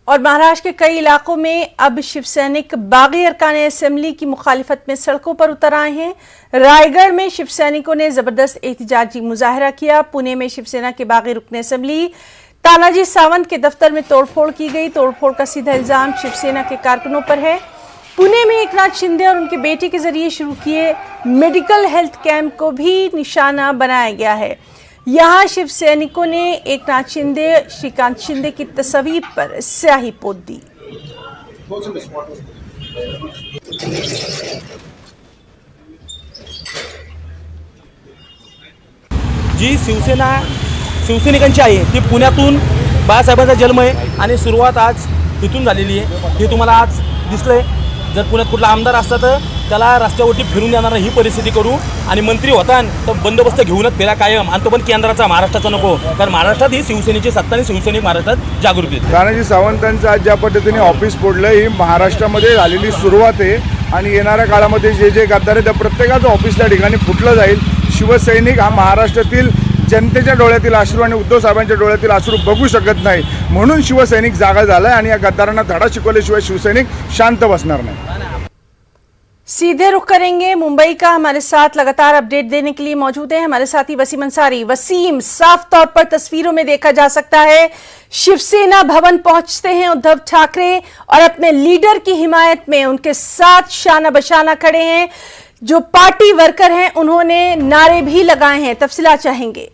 और महाराष्ट्र के कई इलाकों में अब शिवसैनिक बागी अरकान असेंबली की मुखालिफत में सड़कों पर उतर आए हैं। रायगढ़ में शिवसैनिकों ने जबरदस्त एहतजाजी मुजाहरा किया। पुणे में शिवसेना के बागी रुकन असेंबली तानाजी सावंत के दफ्तर में तोड़फोड़ की गई। तोड़फोड़ का सीधा इल्जाम शिवसेना के कारकुनों पर है। पुणे में एकनाथ शिंदे और उनके बेटे के जरिए शुरू किए मेडिकल हेल्थ कैंप को भी निशाना बनाया गया है। यहां शिव सैनिकों ने एकनाथ शिंदे, श्रीकांत शिंदे की तस्वीर पर स्याही पोत दी। जी शिवसैनिकांची आहे ती पुण्यातून बाळासाहेबांचा जन्म आहे आणि सुरुवात आज इथून झालेली आहे। हे तुम्हाला आज दिसलंय। जर पुण्यात कुठला आमदार असता तर त्याला रस्त्यावरती फिरून देणार ही परिस्थिती करू आणि मंत्री होता तर बंदोबस्त घेऊनच फिरा कायम, आणि तो पण केंद्राचा, महाराष्ट्राचा नको, कारण महाराष्ट्रात ही शिवसेनेची सत्ता आणि शिवसैनिक महाराष्ट्रात जागृती आहे। तानाजी सावंतांचं आज ज्या पद्धतीने ऑफिस फोडलं ही महाराष्ट्रामध्ये झालेली सुरुवात आहे आणि येणाऱ्या काळामध्ये जे जे गद्दार आहे त्या प्रत्येकाचं ऑफिस त्या ठिकाणी फुटलं जाईल। शिवसैनिक हा महाराष्ट्रातील जनतेच्या डोळ्यातील अश्रू आणि उद्धव साहेबांच्या डोळ्यातील अश्रू बघू शकत नाही, म्हणून शिवसैनिक जागा झालाय आणि या गद्दारांना धडा शिकवल्याशिवाय शिवसैनिक शांत बसणार नाही। सीधे रुख करेंगे मुंबई का। हमारे साथ लगातार अपडेट देने के लिए मौजूद है हमारे साथी वसीम अंसारी। वसीम, साफ तौर पर तस्वीरों में देखा जा सकता है शिवसेना भवन पहुंचते हैं उद्धव ठाकरे और अपने लीडर की हिमायत में उनके साथ शाना बशाना खड़े हैं। जो पार्टी वर्कर हैं उन्होंने नारे भी लगाए हैं। तफसीलात चाहेंगे।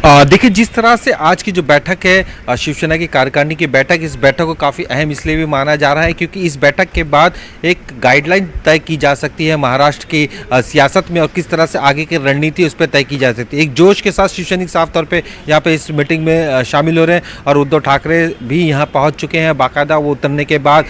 देखिए, जिस तरह से आज की जो बैठक है शिवसेना की कार्यकारिणी की बैठक, इस बैठक को काफ़ी अहम इसलिए भी माना जा रहा है क्योंकि इस बैठक के बाद एक गाइडलाइन तय की जा सकती है महाराष्ट्र की सियासत में और किस तरह से आगे की रणनीति उस पर तय की जा सकती है। एक जोश के साथ शिवसैनिक साफ तौर पे यहाँ पे इस मीटिंग में शामिल हो रहे हैं और उद्धव ठाकरे भी यहाँ पहुँच चुके हैं। बाकायदा वो उतरने के बाद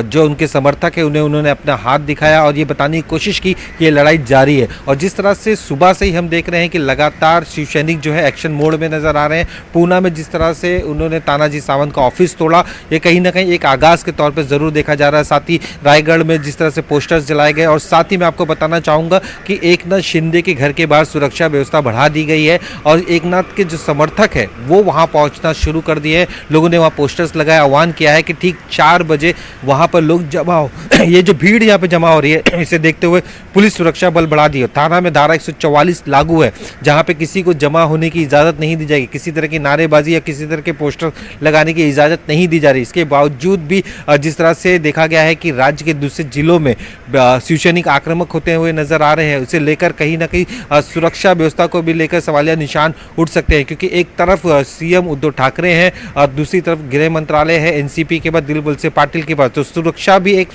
जो उनके समर्थक है उन्होंने अपना हाथ दिखाया और ये बताने की कोशिश की कि ये लड़ाई जारी है। और जिस तरह से सुबह से ही हम देख रहे हैं कि लगातार शिवसैनिक जो है एक्शन मोड में नजर आ रहे हैं। पूना में जिस तरह से उन्होंने तानाजी सावंत का ऑफिस तोड़ा, ये कहीं ना कहीं एक आगाज के तौर पे जरूर देखा जा रहा है। साथ ही रायगढ़ में जिस तरह से पोस्टर्स जलाए गए और साथ ही मैं आपको बताना चाहूंगा कि एकनाथ शिंदे के घर के बाहर सुरक्षा व्यवस्था बढ़ा दी गई है और एकनाथ के जो समर्थक है वो वहां पहुंचना शुरू कर दिए हैं। लोगों ने वहां पोस्टर्स लगाया, आह्वान किया है कि ठीक 4 बजे वहां पर लोग जमा हो। ये जो भीड़ यहाँ पे जमा हो रही है इसे देखते हुए पुलिस सुरक्षा बल बढ़ा दी है। थाना में धारा 144 लागू है जहां पे किसी को जमा होने की इजाजत नहीं दी जाएगी, किसी तरह की नारेबाजी या किसी तरह के पोस्टर लगाने की इजाजत नहीं दी जा रही। इसके बावजूद भी जिस तरह से देखा गया है कि राज्य के दूसरे जिलों में शिवसैनिक आक्रामक होते हुए नजर आ रहे हैं, उसे लेकर कहीं ना कहीं सुरक्षा व्यवस्था को भी लेकर सवालिया निशान उठ सकते हैं क्योंकि एक तरफ सीएम उद्धव ठाकरे हैं और दूसरी तरफ गृह मंत्रालय है, एनसीपी के बाद दिलवलसे पाटिल के पास, तो सुरक्षा भी एक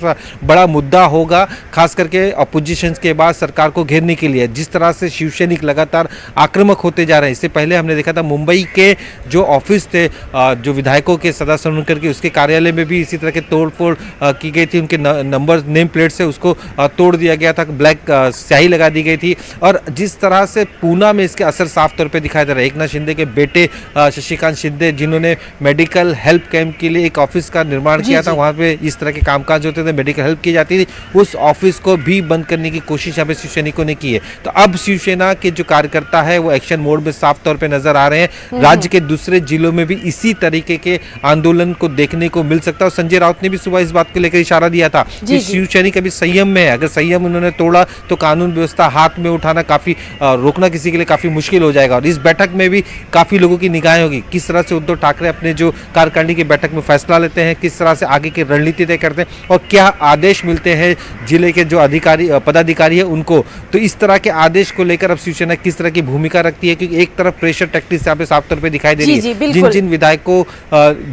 बड़ा मुद्दा होगा खास करके अपोजिशन के बाद सरकार को घेरने के लिए। जिस तरह से शिवसैनिक लगातार आक्रामक होते जा रहे हैं, इससे पहले हमने देखा था मुंबई के जो ऑफिस थे जो विधायकों के सदा सनकर के उसके कार्यालय में भी इसी तरह के तोड़फोड़ की गई थी। उनके नंबर नेम प्लेट से उसको तोड़ दिया गया था, ब्लैक स्याही लगा दी गई थी। और जिस तरह से पूना में इसके असर साफ तौर पे दिखाई दे रहा है। एकनाथ शिंदे के बेटे श्रीकांत शिंदे जिन्होंने मेडिकल हेल्प कैंप के लिए एक ऑफिस का निर्माण किया था, वहाँ पे इस तरह के कामकाज होते थे, मेडिकल हेल्प की जाती थी, उस ऑफिस को भी बंद करने की कोशिश यहाँ पे शिवसैनिकों ने की है। तो अब शिवसेना के जो कार्यकर्ता है वो एक्शन मोड में साफ तौर पे नजर आ रहे हैं। राज्य के दूसरे जिलों में भी इसी तरीके के आंदोलन को देखने को मिल सकता है। संजय राउत ने भी सुबह इस बात को लेकर इशारा दिया था कि शिवसैनिक अभी संयम में है, अगर संयम उन्होंने तोड़ा तो कानून व्यवस्था हाथ में उठाना काफी रोकना किसी के लिए काफी मुश्किल हो जाएगा। और इस बैठक में भी काफी लोगों की निगाहें होगी किस तरह से उद्धव ठाकरे अपने जो कार्यकारिणी की बैठक में फैसला लेते हैं, किस तरह से आगे की रणनीति तय करते हैं और क्या आदेश मिलते हैं जिले के जो अधिकारी पदाधिकारी है उनको। तो इस तरह के आदेश को लेकर अब शिवसेना किस तरह की भूमिका रखती है क्योंकि एक तरफ प्रेशर टैक्टिक्स यहाँ पे साफ तौर पे दिखाई दे रही है। जिन विधायकों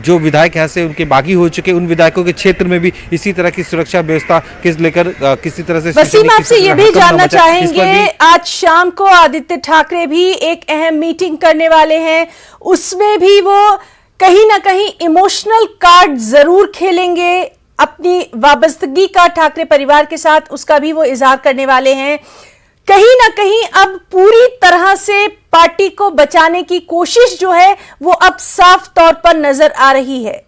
जो विधायक यहाँ से उनके बागी हो चुके उन विधायकों के क्षेत्र में भी इसी तरह की सुरक्षा व्यवस्था किस लेकर किसी तरह से वसीम आपसे ये भी जानना चाहेंगे, आज शाम को आदित्य ठाकरे भी एक अहम मीटिंग करने वाले हैं, उसमें भी वो कहीं ना कहीं इमोशनल कार्ड जरूर खेलेंगे, अपनी वाबस्तगी का ठाकरे परिवार के साथ उसका भी वो इजहार करने वाले हैं। कहीं ना कहीं अब पूरी तरह से पार्टी को बचाने की कोशिश जो है वो अब साफ तौर पर नजर आ रही है।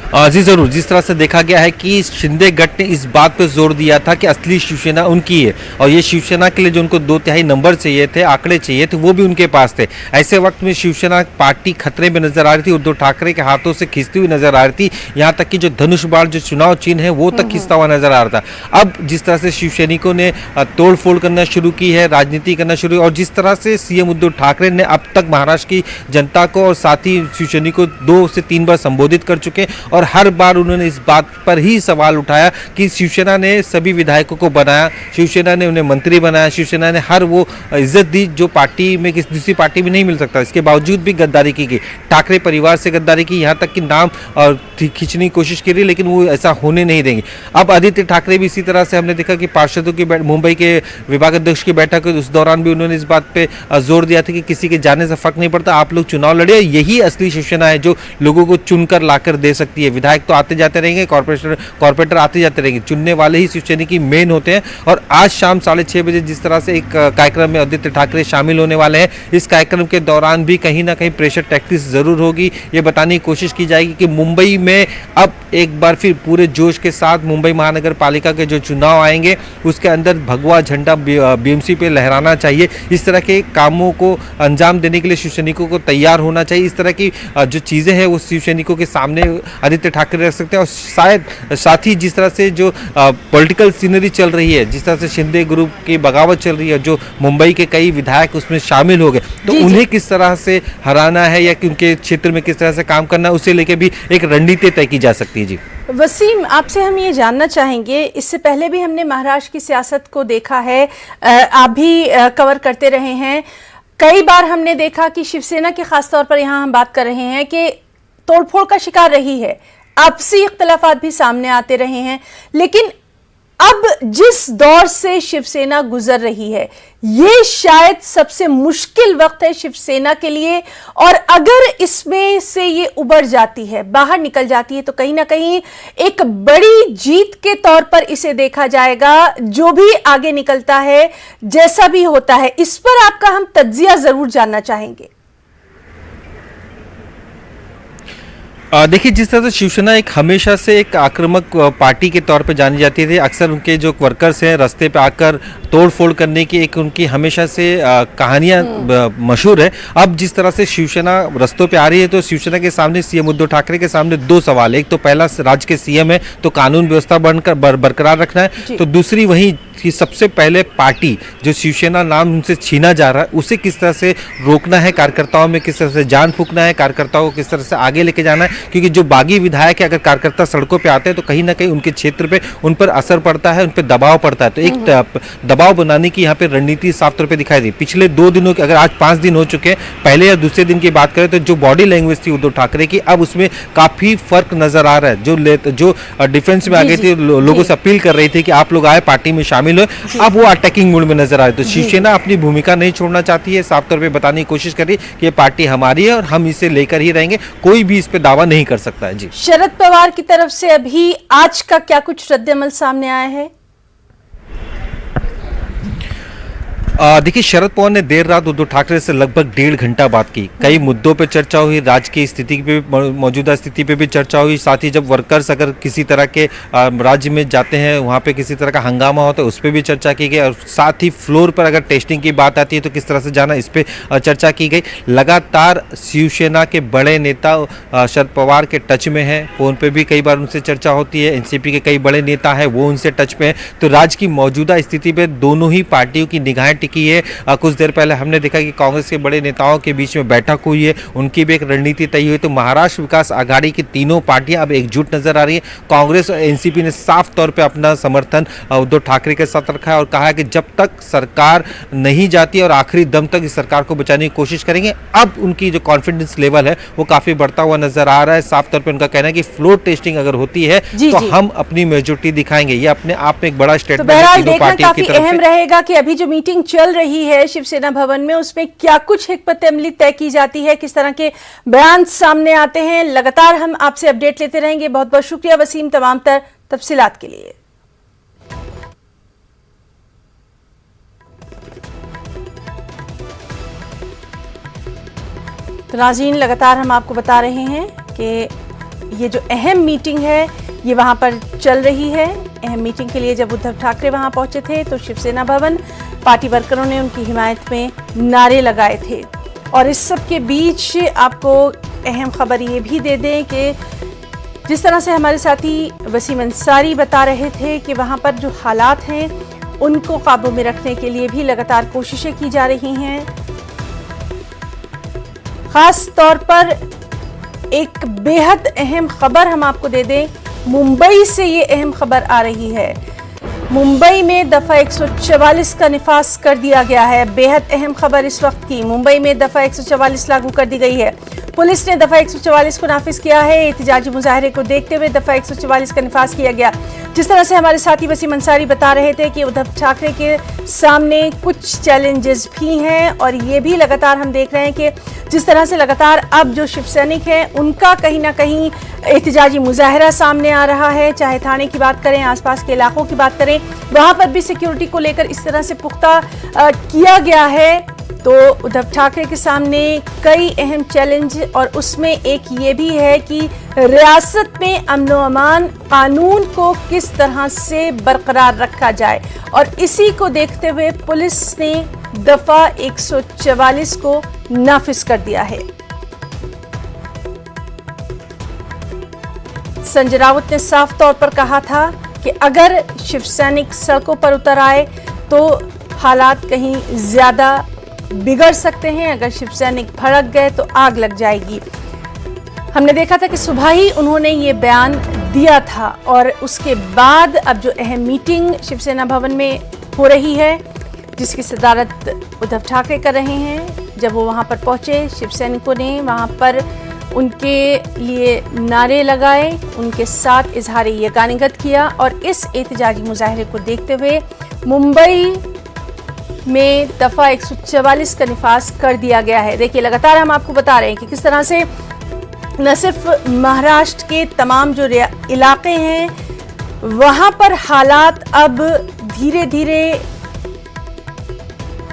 जी जरूर, जिस तरह से देखा गया है कि शिंदे गट ने इस बात पर जोर दिया था कि असली शिवसेना उनकी है और ये शिवसेना के लिए जो उनको 2/3 नंबर चाहिए थे, आंकड़े चाहिए थे, वो भी उनके पास थे। ऐसे वक्त में शिवसेना पार्टी खतरे में नजर आ रही थी, उद्धव ठाकरे के हाथों से खिंचती हुई नजर आ रही थी। यहाँ तक कि जो धनुष बाण जो चुनाव चिन्ह है वो तक खिंचता हुआ नजर आ रहा था। अब जिस तरह से शिवसैनिकों ने तोड़फोड़ करना शुरू की है, राजनीति करना शुरू, और जिस तरह से सीएम उद्धव ठाकरे ने अब तक महाराष्ट्र की जनता को और साथ ही शिवसैनिकों को 2 से 3 बार संबोधित कर चुके और हर बार उन्होंने इस बात पर ही सवाल उठाया कि शिवसेना ने सभी विधायकों को बनाया, शिवसेना ने उन्हें मंत्री बनाया, शिवसेना ने हर वो इज्जत दी जो पार्टी में किसी दूसरी पार्टी में नहीं मिल सकता। इसके बावजूद भी गद्दारी की गई, ठाकरे परिवार से गद्दारी की, यहाँ तक कि नाम और खींचने की कोशिश की रही, लेकिन वो ऐसा होने नहीं देंगे। अब आदित्य ठाकरे भी इसी तरह से हमने देखा कि पार्षदों की मुंबई के विभाग अध्यक्ष की बैठक हुई, उस दौरान भी उन्होंने इस बात पे जोर दिया था कि किसी के जाने से फर्क नहीं पड़ता, आप लोग चुनाव लड़िए, यही असली शिवसेना है जो लोगों को चुनकर लाकर दे सकती है। विधायक तो आते जाते रहेंगे, कॉर्पोरेटर आते जाते रहेंगे, चुनने वाले ही शिवसैनिक की मेन होते हैं। और आज शाम 6:30 बजे जिस तरह से एक कार्यक्रम में आदित्य ठाकरे शामिल होने वाले हैं, इस कार्यक्रम के दौरान भी कहीं ना कहीं प्रेशर टैक्टिक्स जरूर होगी। ये बताने की कोशिश की जाएगी कि मुंबई में अब एक बार फिर पूरे जोश के साथ मुंबई महानगर पालिका के जो चुनाव आएंगे उसके अंदर भगवा झंडा बीएमसी पे लहराना चाहिए। इस तरह के कामों को अंजाम देने के लिए शिवसैनिकों को तैयार होना चाहिए। इस तरह की जो चीज़ें हैं वो शिवसैनिकों के सामने आदित्य ठाकरे रख सकते हैं। और शायद साथ ही जिस तरह से जो पॉलिटिकल सीनरी चल रही है, जिस तरह से शिंदे ग्रुप की बगावत चल रही है, जो मुंबई के कई विधायक उसमें शामिल हो गए, तो उन्हें किस तरह से हराना है या उनके क्षेत्र में किस तरह से काम करना है, उसे लेकर भी एक रणनीति तय की जा सकती है। जी वसीम, आपसे हम ये जानना चाहेंगे, इससे पहले भी हमने महाराष्ट्र की सियासत को देखा है, आप भी कवर करते रहे हैं। कई बार हमने देखा कि शिवसेना के खासतौर पर यहाँ हम बात कर रहे हैं कि तोड़फोड़ का शिकार रही है, आपसी इख्तलाफात भी सामने आते रहे हैं, लेकिन अब जिस दौर से शिवसेना गुजर रही है ये शायद सबसे मुश्किल वक्त है शिवसेना के लिए, और अगर इसमें से ये उबर जाती है, बाहर निकल जाती है, तो कहीं ना कहीं एक बड़ी जीत के तौर पर इसे देखा जाएगा। जो भी आगे निकलता है, जैसा भी होता है, इस पर आपका हम तज्जिया जरूर जानना चाहेंगे। देखिए, जिस तरह से शिवसेना एक हमेशा से एक आक्रामक पार्टी के तौर पे जानी जाती थी, अक्सर उनके जो वर्कर्स हैं रास्ते पे आकर तोड़फोड़ करने की एक उनकी हमेशा से कहानियां मशहूर है। अब जिस तरह से शिवसेना रास्तों पे आ रही है, तो शिवसेना के सामने सीएम उद्धव ठाकरे के सामने 2 सवाल है। एक तो पहला, राज्य के सीएम है तो कानून व्यवस्था बरकरार रखना है, तो दूसरी वही कि सबसे पहले पार्टी जो शिवसेना नाम उनसे छीना जा रहा है उसे किस तरह से रोकना है, कार्यकर्ताओं में किस तरह से जान फूंकना है, कार्यकर्ताओं को किस तरह से आगे लेके जाना है। क्योंकि जो बागी विधायक है, अगर कार्यकर्ता सड़कों पे आते हैं तो कहीं ना कहीं उनके क्षेत्र पे उन पर असर पड़ता है, उन पर दबाव पड़ता है। तो एक दबाव बनाने की यहाँ पे रणनीति साफ तौर पे दिखाई दी। पिछले 2 दिनों के, अगर आज 5 दिन हो चुके हैं, पहले या दूसरे दिन की बात करें तो जो बॉडी लैंग्वेज थी उद्धव ठाकरे की, अब उसमें काफी फर्क नजर आ रहा है। जो डिफेंस में आ गई थी, लोगों से अपील कर रही थी कि आप लोग आए, पार्टी में शामिल हो, अब वो अटैकिंग मूड में नजर आ रही है। तो शिवसेना अपनी भूमिका नहीं छोड़ना चाहती है, साफ तौर पे बताने की कोशिश कर रही है कि ये पार्टी हमारी है और हम इसे लेकर ही रहेंगे, कोई भी इस पे दावा नहीं कर सकता है। जी, शरद पवार की तरफ से अभी आज का क्या कुछ रद्द-ए-अमल सामने आया है? देखिए, शरद पवार ने देर रात उद्धव ठाकरे से लगभग 1.5 घंटा बात की। कई मुद्दों पे चर्चा हुई, राज्य की स्थिति पे, मौजूदा स्थिति पे भी चर्चा हुई। साथ ही जब वर्कर्स अगर किसी तरह के राज्य में जाते हैं, वहाँ पे किसी तरह का हंगामा होता है, उस पर भी चर्चा की गई। और साथ ही फ्लोर पर अगर टेस्टिंग की बात आती है तो किस तरह से जाना, इस पर चर्चा की गई। लगातार शिवसेना के बड़े नेता शरद पवार के टच में है, फोन पे भी कई बार उनसे चर्चा होती है। एनसीपी के कई बड़े नेता हैं, वो उनसे टच में है। तो राज्य की मौजूदा स्थिति पे दोनों ही पार्टियों की निगाहें की है। कुछ देर पहले हमने देखा कि कांग्रेस के बड़े नेताओं के बीच में बैठक हुई है, उनकी भी एक रणनीति तय हुई। तो महाराष्ट्र विकास आघाड़ी की तीनों पार्टियां अब एकजुट नजर आ रही है। कांग्रेस और एनसीपी ने साफ तौर पे अपना समर्थन उद्धव ठाकरे के साथ रखा है और कहा है कि जब तक सरकार नहीं जाती और आखिरी दम तक इस सरकार को बचाने की कोशिश करेंगे। अब उनकी जो कॉन्फिडेंस लेवल है वो काफी बढ़ता हुआ नजर आ रहा है। साफ तौर पर उनका कहना है कि फ्लोर टेस्टिंग अगर होती है तो हम अपनी मेजोरिटी दिखाएंगे। ये अपने आप में एक बड़ा स्टेटमेंट है तीनों पार्टियों की तरफ से। अहम रहेगा कि अभी जो मीटिंग चल रही है शिवसेना भवन में, उसमें क्या कुछ हिकमत अमली तय की जाती है, किस तरह के बयान सामने आते हैं, लगातार हम आपसे अपडेट लेते रहेंगे। बहुत बहुत शुक्रिया वसीम तमाम तफसीलात के लिए। तो नाज़रीन, लगातार हम आपको बता रहे हैं कि ये जो अहम मीटिंग है ये वहां पर चल रही है। अहम मीटिंग के लिए जब उद्धव ठाकरे वहां पहुंचे थे तो शिवसेना भवन पार्टी वर्करों ने उनकी हिमायत में नारे लगाए थे। और इस सब के बीच आपको अहम खबर ये भी दे दें कि जिस तरह से हमारे साथी वसीम अंसारी बता रहे थे कि वहां पर जो हालात हैं उनको काबू में रखने के लिए भी लगातार कोशिशें की जा रही हैं। खास तौर पर एक बेहद अहम खबर हम आपको दे दें, मुंबई से ये अहम खबर आ रही है। मुंबई में दफा 144 का निफाज कर दिया गया है। बेहद अहम खबर इस वक्त की, मुंबई में दफा 144 लागू कर दी गई है। पुलिस ने दफा 144 को नाफिज किया है। एहतजाजी मुजाहरे को देखते हुए दफा 144 का निफाज किया गया। जिस तरह से हमारे साथी वसीम अंसारी बता रहे थे कि उद्धव ठाकरे के सामने कुछ चैलेंजेस भी हैं और ये भी लगातार हम देख रहे हैं कि जिस तरह से लगातार अब जो शिव सैनिक हैं उनका कहीं ना कहीं एहतजाजी मुजाहरा सामने आ रहा है। चाहे थाने की बात करें, आसपास के इलाकों की बात करें, वहां पर भी सिक्योरिटी को लेकर इस तरह से पुख्ता किया गया है। तो उद्धव ठाकरे के सामने कई अहम चैलेंज और उसमें एक ये भी है कि रियासत में अमन व अमान, कानून को किस तरह से बरकरार रखा जाए। और इसी को देखते हुए पुलिस ने दफा 144 को नाफिज कर दिया है। संजय राउत ने साफ तौर पर कहा था कि अगर शिव सैनिक सड़कों पर उतर आए तो हालात कहीं ज्यादा बिगड़ सकते हैं। अगर शिव सैनिक भड़क गए तो आग लग जाएगी। हमने देखा था कि सुबह ही उन्होंने ये बयान दिया था और उसके बाद अब जो अहम मीटिंग शिवसेना भवन में हो रही है जिसकी सदारत उद्धव ठाकरे कर रहे हैं, जब वो वहां पर पहुंचे शिव सैनिकों ने वहां पर उनके लिए नारे लगाए, उनके साथ इजहार यकानियत किया और इस एहतजाजी मुजाहरे को देखते हुए मुंबई में दफा 144 का निफाज कर दिया गया है। देखिए लगातार हम आपको बता रहे हैं कि किस तरह से न सिर्फ महाराष्ट्र के तमाम जो इलाके हैं वहां पर हालात अब धीरे धीरे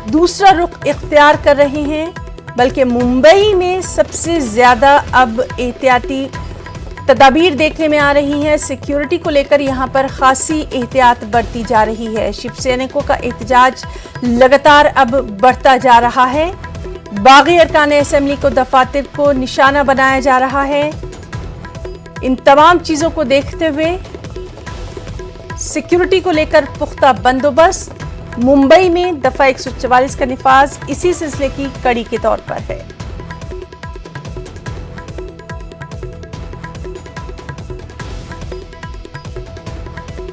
दूसरा रुख इख्तियार कर रहे हैं, बल्कि मुंबई में सबसे ज्यादा अब एहतियाती तदाबीर देखने में आ रही हैं। सिक्योरिटी को लेकर यहां पर खासी एहतियात बरती जा रही है। शिव सैनिकों का एहतजाज लगातार अब बढ़ता जा रहा है। बागी अरकान असेंबली को दफातर को निशाना बनाया जा रहा है। इन तमाम चीजों को देखते हुए सिक्योरिटी को लेकर पुख्ता बंदोबस्त, मुंबई में दफा 144 का निफाज इसी सिलसिले की कड़ी के तौर पर है।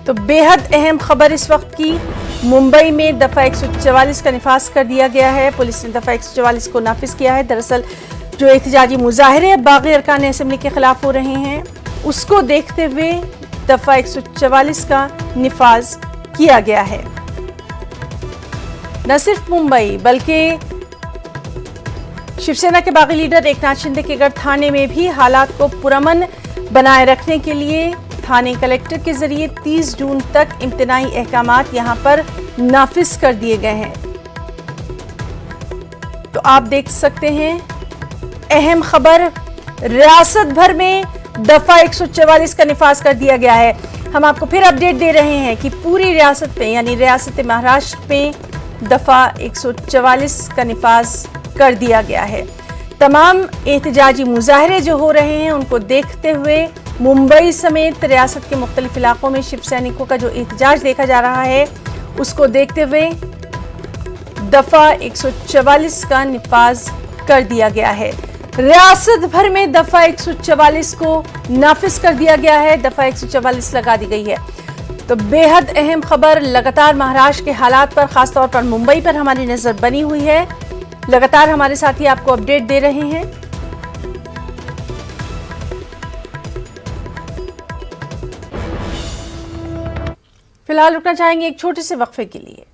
तो बेहद अहम खबर इस वक्त की, मुंबई में दफा 144 का निफाज कर दिया गया है। पुलिस ने दफा 144 को नाफिज किया है। दरअसल जो एहतजाजी मुजाहरे बागी अरकान असेंबली के खिलाफ हो रहे हैं उसको देखते हुए दफा 144 का निफाज किया गया है। न सिर्फ मुंबई बल्कि शिवसेना के बागी लीडर एकनाथ शिंदे के गढ़ थाने में भी हालात को पुरअमन बनाए रखने के लिए थाने कलेक्टर के जरिए 30 जून तक इम्तिनाई अहकामात यहां पर नाफिज कर दिए गए हैं। तो आप देख सकते हैं अहम खबर, रियासत भर में दफा 144 का निफाज कर दिया गया है। हम आपको फिर अपडेट दे रहे हैं कि पूरी रियासत में यानी रियासत महाराष्ट्र में दफा 144 का निफाज कर दिया गया है। तमाम एहतजाजी मुजाहरे जो हो रहे हैं उनको देखते हुए मुंबई समेत रियासत के मुख्तलिफ इलाकों में शिव सैनिकों का जो एहतजाज देखा जा रहा है उसको देखते हुए दफा 144 का निफाज कर दिया गया है। रियासत भर में दफा 144 को नाफिज कर दिया गया है, दफा 144 लगा दी गई है। तो बेहद अहम खबर, लगातार महाराष्ट्र के हालात पर, खासतौर पर मुंबई पर हमारी नजर बनी हुई है। लगातार हमारे साथी आपको अपडेट दे रहे हैं। फिलहाल रुकना चाहेंगे एक छोटे से वक्फे के लिए।